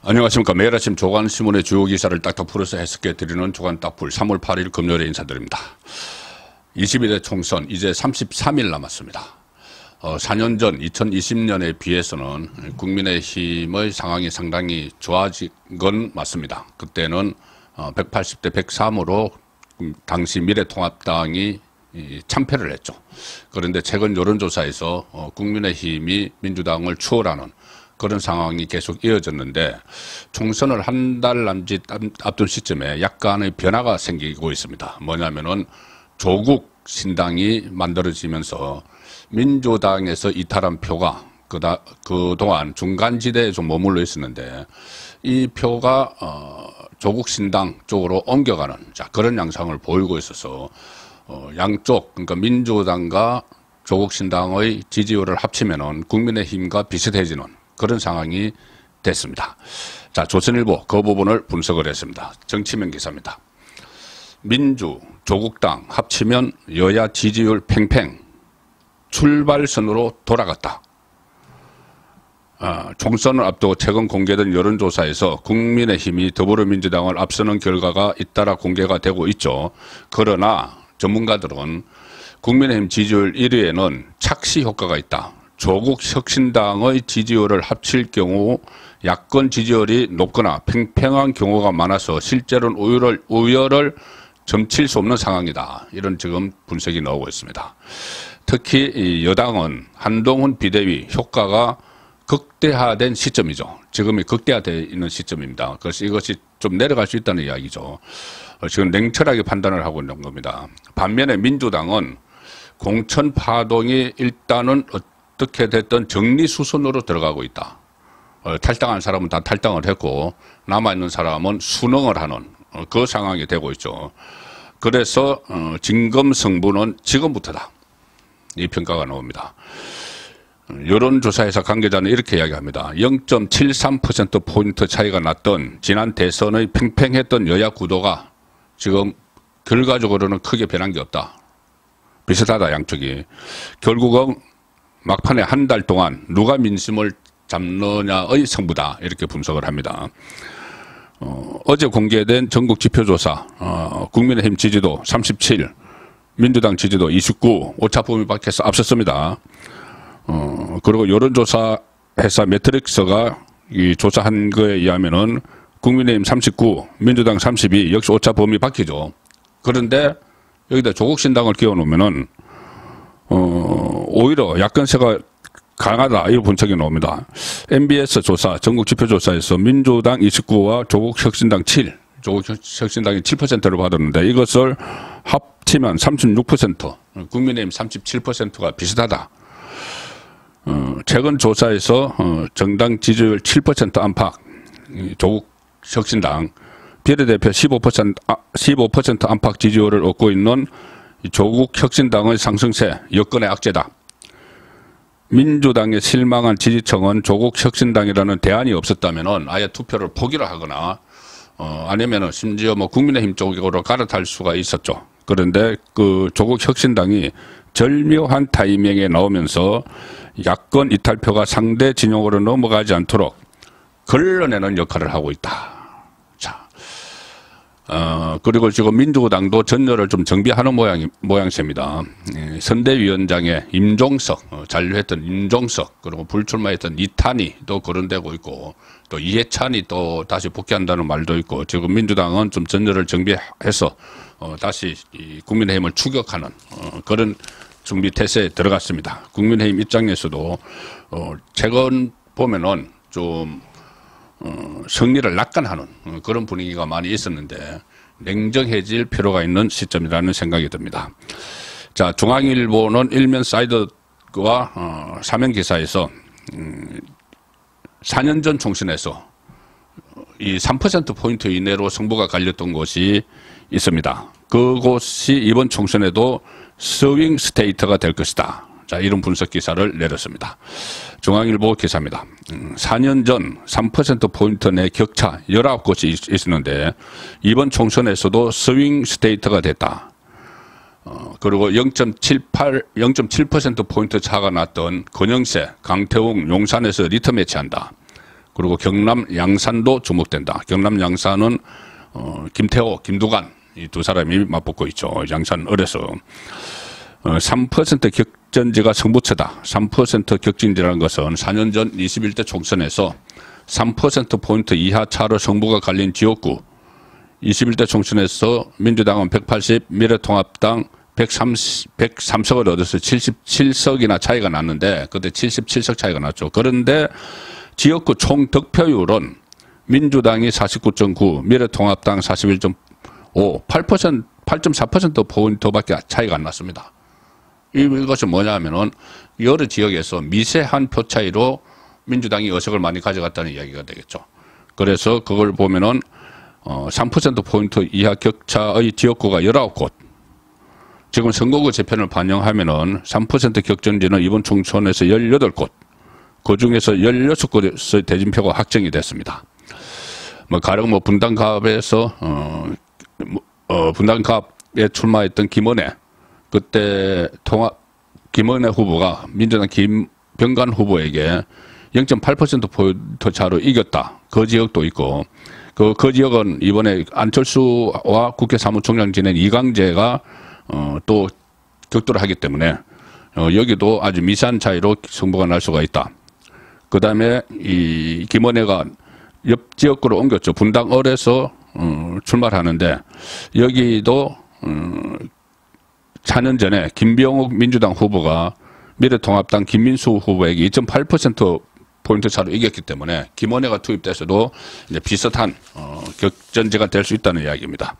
안녕하십니까. 매일 아침 조간신문의 주요 기사를 딱딱 풀어서 해석해 드리는 조간 딱풀 3월 8일 금요일에 인사드립니다. 22대 총선 이제 33일 남았습니다. 4년 전 2020년에 비해서는 국민의힘의 상황이 상당히 좋아진 건 맞습니다. 그때는 180대 103으로 당시 미래통합당이 참패를 했죠. 그런데 최근 여론조사에서 국민의힘이 민주당을 추월하는 그런 상황이 계속 이어졌는데 총선을 한 달 남짓 앞둔 시점에 약간의 변화가 생기고 있습니다. 뭐냐면은 조국 신당이 만들어지면서 민주당에서 이탈한 표가 그동안 중간지대에 좀 머물러 있었는데 이 표가 조국 신당 쪽으로 옮겨가는 그런 양상을 보이고 있어서 양쪽 그러니까 민주당과 조국 신당의 지지율을 합치면은 국민의힘과 비슷해지는 그런 상황이 됐습니다. 자, 조선일보 그 부분을 분석을 했습니다. 정치면 기사입니다. 민주, 조국당 합치면 여야 지지율 팽팽 출발선으로 돌아갔다. 총선을 앞두고 최근 공개된 여론조사에서 국민의힘이 더불어민주당을 앞서는 결과가 잇따라 공개가 되고 있죠. 그러나 전문가들은 국민의힘 지지율 1위에는 착시 효과가 있다. 조국 혁신당의 지지율을 합칠 경우 야권 지지율이 높거나 팽팽한 경우가 많아서 실제로는 우열을 점칠 수 없는 상황이다. 이런 지금 분석이 나오고 있습니다. 특히 여당은 한동훈 비대위 효과가 극대화된 시점이죠. 지금이 극대화되어 있는 시점입니다. 그래서 이것이 좀 내려갈 수 있다는 이야기죠. 지금 냉철하게 판단을 하고 있는 겁니다. 반면에 민주당은 공천 파동이 일단은 어떻게 됐든 정리수순으로 들어가고 있다. 탈당한 사람은 다 탈당을 했고 남아있는 사람은 순응을 하는 그 상황이 되고 있죠. 그래서 진검승부는 지금부터다. 이 평가가 나옵니다. 여론조사에서 관계자는 이렇게 이야기합니다. 0.73%포인트 차이가 났던 지난 대선의 팽팽했던 여야 구도가 지금 결과적으로는 크게 변한 게 없다. 비슷하다 양쪽이. 결국은 막판에 한 달 동안 누가 민심을 잡느냐의 승부다. 이렇게 분석을 합니다. 어제 공개된 전국 지표조사 국민의힘 지지도 37, 민주당 지지도 29, 오차 범위 밖에서 앞섰습니다. 그리고 여론조사 회사 매트릭스가 이 조사한 거에 의하면은 국민의힘 39, 민주당 32 역시 오차 범위 밖이죠. 그런데 여기다 조국 신당을 끼워 놓으면은 오히려 야권세가 강하다. 이 분석이 나옵니다. MBS 조사, 전국 지표조사에서 민주당 29와 조국 혁신당 7, 조국 혁신당이 7%를 받았는데 이것을 합치면 36%, 국민의힘 37%가 비슷하다. 최근 조사에서 정당 지지율 7% 안팎, 조국 혁신당, 비례대표 15% 안팎 지지율을 얻고 있는 조국 혁신당의 상승세, 여권의 악재다. 민주당에 실망한 지지층은 조국 혁신당이라는 대안이 없었다면은 아예 투표를 포기를 하거나 아니면은 심지어 뭐 국민의힘 쪽으로 갈아탈 수가 있었죠. 그런데 그 조국 혁신당이 절묘한 타이밍에 나오면서 야권 이탈표가 상대 진영으로 넘어가지 않도록 걸러내는 역할을 하고 있다. 자, 그리고 지금 민주당도 전열을 좀 정비하는 모양새입니다. 선대위원장에 임종석, 잔류했던 임종석, 그리고 불출마했던 이탄이 또 거론되고 있고, 또 이해찬이 또 다시 복귀한다는 말도 있고, 지금 민주당은 좀 전열을 정비해서 다시 이 국민의힘을 추격하는 그런 준비 태세에 들어갔습니다. 국민의힘 입장에서도 최근 보면은 좀 승리를 낙관하는 그런 분위기가 많이 있었는데 냉정해질 필요가 있는 시점이라는 생각이 듭니다. 자, 중앙일보는 일면 사이드와 사면 기사에서 4년 전 총선에서 이 3%포인트 이내로 승부가 갈렸던 곳이 있습니다. 그곳이 이번 총선에도 스윙 스테이트가 될 것이다. 자, 이런 분석 기사를 내렸습니다. 중앙일보 기사입니다. 4년 전 3%포인트 내 격차 19곳이 있었는데 이번 총선에서도 스윙 스테이트가 됐다. 그리고 0.7%포인트 차가 났던 권영세, 강태웅, 용산에서 리터 매치한다. 그리고 경남 양산도 주목된다. 경남 양산은 김태호, 김두관 이 두 사람이 맞붙고 있죠. 양산 을에서 3% 격전지가 승부처다. 3% 격전지라는 것은 4년 전 21대 총선에서 3%포인트 이하 차로 승부가 갈린 지역구 21대 총선에서 민주당은 180, 미래통합당 103석을 얻어서 77석이나 차이가 났는데 그때 77석 차이가 났죠. 그런데 지역구 총 득표율은 민주당이 49.9, 미래통합당 41.5, 8.4%포인트밖에 차이가 안 났습니다. 이것은 뭐냐 하면은 여러 지역에서 미세한 표 차이로 민주당이 의석을 많이 가져갔다는 이야기가 되겠죠. 그래서 그걸 보면은 3%포인트 이하 격차의 지역구가 19곳. 지금 선거구 재편을 반영하면은 3% 격전지는 이번 총선에서 18곳. 그 중에서 16곳의 대진표가 확정이 됐습니다. 가령 분당갑에서, 분당갑에 출마했던 김은혜, 그때 김은혜 후보가 민주당 김병관 후보에게 0.8%포인트 차로 이겼다. 그 지역도 있고, 그 지역은 이번에 안철수와 국회 사무총장 지낸 이강재가 또 격돌을 하기 때문에 여기도 아주 미세한 차이로 승부가 날 수가 있다. 그 다음에 이 김은혜가 옆 지역구로 옮겼죠. 분당을에서 출마를 하는데 여기도 4년 전에 김병욱 민주당 후보가 미래통합당 김민수 후보에게 2.8%포인트 차로 이겼기 때문에 김은혜가 투입돼서도 이제 비슷한 격전지가 될 수 있다는 이야기입니다.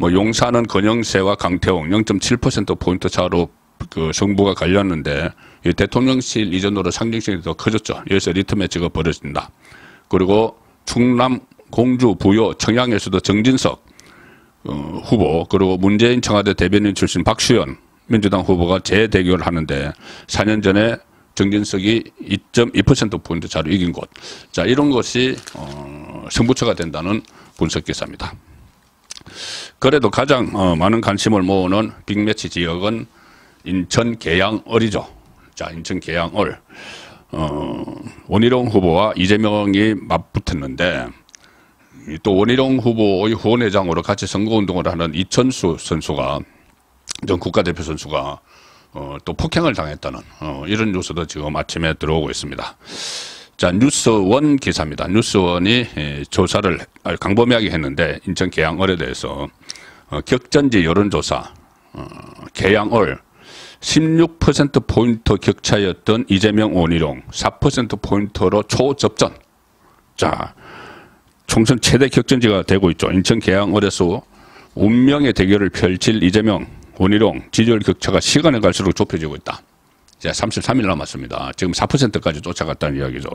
용산은 권영세와 강태웅 0.7%포인트 차로 그 승부가 갈렸는데 이 대통령실 이전으로 상징성이 더 커졌죠. 여기서 리트매치가 벌어진다. 그리고 충남, 공주, 부여, 청양에서도 정진석 후보 그리고 문재인 청와대 대변인 출신 박수현 민주당 후보가 재대결을 하는데 4년 전에 정진석이 2.2%포인트 차로 이긴 곳. 자, 이런 것이 승부처가 된다는 분석 기사입니다. 그래도 가장 많은 관심을 모으는 빅매치 지역은 인천 계양을이죠. 자, 인천 계양을. 원희룡 후보와 이재명이 맞붙었는데 또 원희룡 후보의 후원회장으로 같이 선거운동을 하는 이천수 선수가 전 국가대표 선수가 또 폭행을 당했다는 이런 뉴스도 지금 아침에 들어오고 있습니다. 자, 뉴스원 기사입니다. 뉴스원이 조사를 광범위하게 했는데 인천 계양을에 대해서 격전지 여론조사 계양을 16%포인트 격차였던 이재명 원희룡 4%포인트로 초접전. 자, 총선 최대 격전지가 되고 있죠. 인천 계양을에서 운명의 대결을 펼칠 이재명 원희룡 지지율 격차가 시간이 갈수록 좁혀지고 있다. 이제 33일 남았습니다. 지금 4%까지 쫓아갔다는 이야기죠.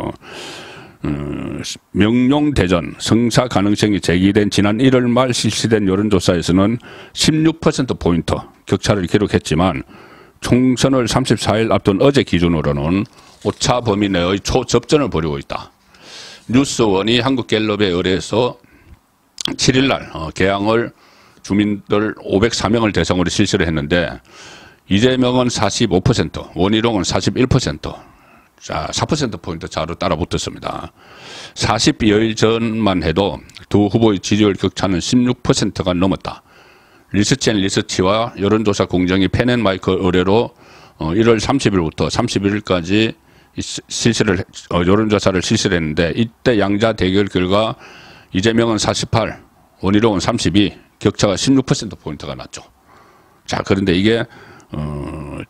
명룡대전 성사 가능성이 제기된 지난 1월 말 실시된 여론조사에서는 16%포인트 격차를 기록했지만 총선을 34일 앞둔 어제 기준으로는 오차 범위 내의 초접전을 벌이고 있다. 뉴스원이 한국갤럽에 의뢰해서 7일 날 계양을 주민들 504명을 대상으로 실시를 했는데 이재명은 45%, 원희룡은 41%, 자, 4%포인트 차로 따라붙었습니다. 40여일 전만 해도 두 후보의 지지율 격차는 16%가 넘었다. 리서치앤리서치와 여론조사 공정위 펜앤마이크 의뢰로 1월 30일부터 31일까지 여론조사를 실시를 했는데 이때 양자 대결 결과 이재명은 48, 원희룡은 32, 격차가 16%포인트가 났죠. 자, 그런데 이게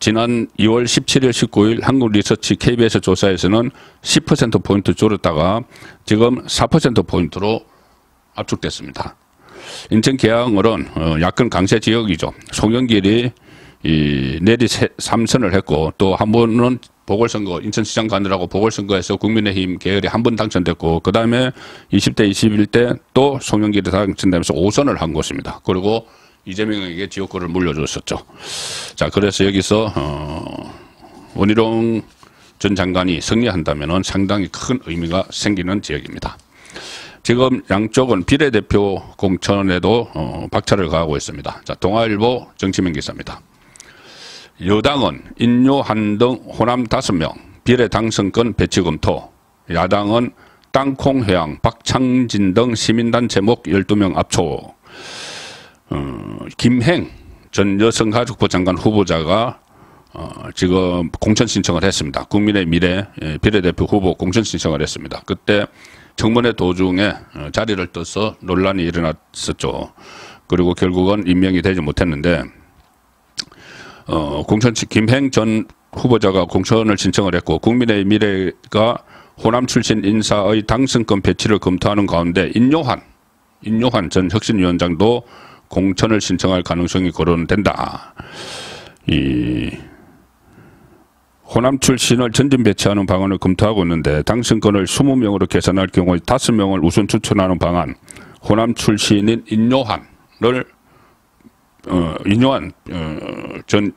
지난 2월 17일, 19일 한국리서치 KBS 조사에서는 10%포인트 줄었다가 지금 4%포인트로 압축됐습니다. 인천 계양을은 야권 강세 지역이죠. 송영길이 내리 3선을 했고 또 한 번은 보궐선거 인천시장 가느라고 보궐선거에서 국민의힘 계열이 한 번 당선됐고 그 다음에 20대 21대 또 송영길이 당선되면서 5선을 한 것입니다. 그리고 이재명에게 지역구를 물려줬었죠. 자, 그래서 여기서 원희룡 전 장관이 승리한다면 상당히 큰 의미가 생기는 지역입니다. 지금 양쪽은 비례대표 공천에도 박차를 가하고 있습니다. 자, 동아일보 정치면 기사입니다. 여당은 인요 한등 호남 5명 비례 당선권 배치 검토, 야당은 땅콩회항, 박창진 등 시민단체 목 12명 압초. 김행 전 여성가족부 장관 후보자가 지금 공천 신청을 했습니다. 국민의 미래 비례대표 후보 공천 신청을 했습니다. 그때 청문회 도중에 자리를 떠서 논란이 일어났었죠. 그리고 결국은 임명이 되지 못했는데 김행 전 후보자가 공천을 신청을 했고 국민의 미래가 호남 출신 인사의 당선권 배치를 검토하는 가운데 인요한 전 혁신위원장도 공천을 신청할 가능성이 거론된다. 이 호남 출신을 전진 배치하는 방안을 검토하고 있는데 당선권을 20명으로 계산할 경우 5명을 우선 추천하는 방안, 호남 출신인 인요한 전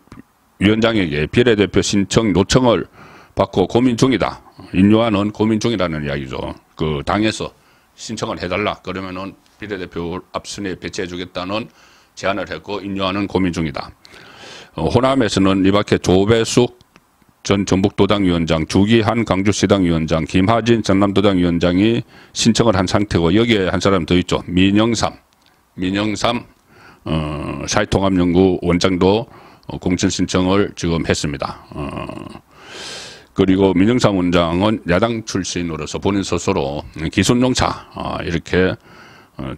위원장에게 비례대표 신청 요청을 받고 고민 중이다. 인요한은 고민 중이라는 이야기죠. 그 당에서 신청을 해달라. 그러면은 비례대표 앞순위에 배치해주겠다는 제안을 했고 인요한은 고민 중이다. 호남에서는 이 밖에 조배숙 전 전북도당 위원장, 주기한 강주시당 위원장, 김하진 전남도당 위원장이 신청을 한 상태고 여기에 한 사람 더 있죠. 민영삼 사회통합연구 원장도 공천 신청을 지금 했습니다. 그리고 민영삼 원장은 야당 출신으로서 본인 스스로 기순용차 이렇게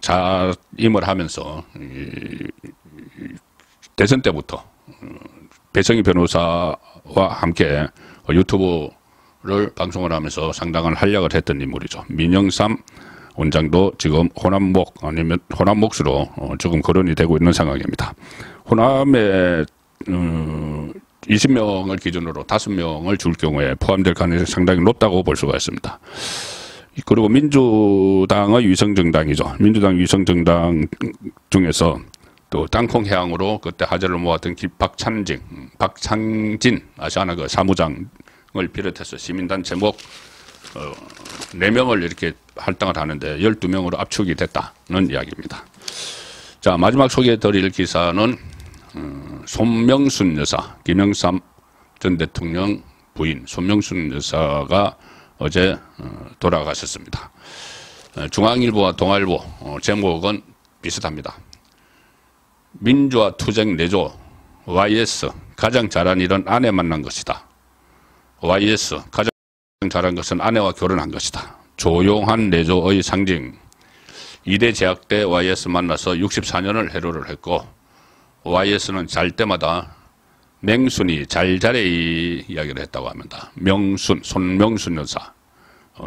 자임을 하면서 대선 때부터 배성희 변호사와 함께 유튜브를 방송을 하면서 상당한 활약을 했던 인물이죠. 민영삼 원장도 지금 호남목 아니면 호남몫으로 지금 거론이 되고 있는 상황입니다. 호남에 20명을 기준으로 5명을 줄 경우에 포함될 가능성이 상당히 높다고 볼 수가 있습니다. 그리고 민주당의 위성정당이죠. 민주당 위성정당 중에서 또 땅콩해양으로 그때 화제를 모았던 박창진 아시아나 그 사무장을 비롯해서 시민단체 목 4명을 이렇게 할당을 하는데 12명으로 압축이 됐다는 이야기입니다. 자, 마지막 소개해드릴 기사는 손명순 여사, 김영삼 전 대통령 부인 손명순 여사가 어제 돌아가셨습니다. 중앙일보와 동아일보 제목은 비슷합니다. 민주화 투쟁 내조 YS 가장 잘한 일은 아내 만난 것이다. YS 가장 잘한 것은 아내와 결혼한 것이다. 조용한 내조의 상징. 2대 제약 때 YS 만나서 64년을 해로를 했고 YS는 잘 때마다 맹순이 잘잘해 이야기를 했다고 합니다. 명순, 손명순 여사.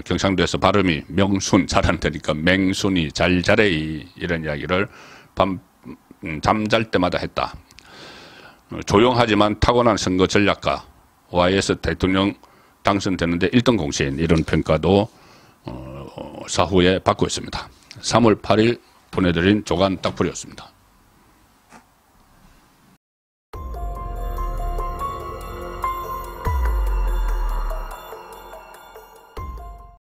경상도에서 발음이 명순 잘한다니까 맹순이 잘잘해 이런 이야기를 잠잘 때마다 했다. 조용하지만 타고난 선거 전략가 YS 대통령 당선되는데 1등 공신 이런 평가도 사후에 받고 있습니다. 3월 8일 보내드린 조간 딱풀이었습니다.